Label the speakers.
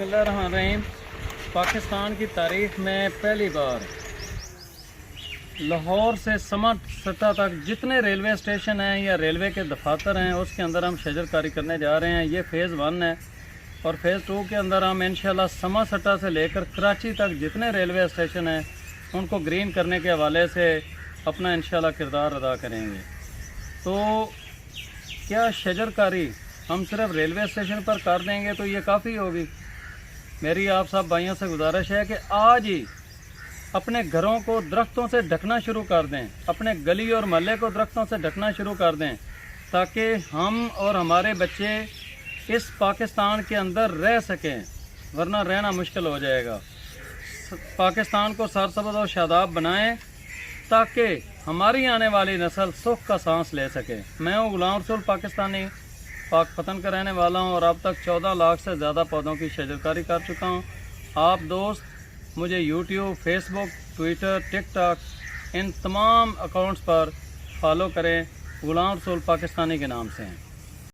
Speaker 1: बिस्मिल्लाहिर्रहमानिर्रहीम। पाकिस्तान की तारीख में पहली बार लाहौर से समट सतह तक जितने रेलवे स्टेशन हैं या रेलवे के दफातर हैं उसके अंदर हम शजरकारी करने जा रहे हैं। ये फ़ेज़ 1 है और फ़ेज़ 2 के अंदर हम इंशाल्लाह समा सतह से लेकर कराची तक जितने रेलवे स्टेशन हैं उनको ग्रीन करने के हवाले से अपना इंशाल्लाह किरदार अदा करेंगे। तो क्या शजरकारी हम सिर्फ रेलवे स्टेशन पर कर देंगे तो ये काफ़ी होगी? मेरी आप सब भाइयों से गुजारिश है कि आज ही अपने घरों को दरख्तों से ढकना शुरू कर दें, अपने गली और महल्ले को दरख्तों से ढकना शुरू कर दें, ताकि हम और हमारे बच्चे इस पाकिस्तान के अंदर रह सकें, वरना रहना मुश्किल हो जाएगा। पाकिस्तान को सरसब्ज़ और शादाब बनाएं ताकि हमारी आने वाली नस्ल सुख का सांस ले सके। मैं हूँ गुलाम रसूल पाकिस्तानी, पाकपतन का रहने वाला हूँ और अब तक 14 लाख से ज़्यादा पौधों की शजरकारी कर चुका हूँ। आप दोस्त मुझे यूट्यूब, फेसबुक, ट्विटर, टिकटॉक इन तमाम अकाउंट्स पर फॉलो करें। गुलाम रसूल पाकिस्तानी के नाम से हैं।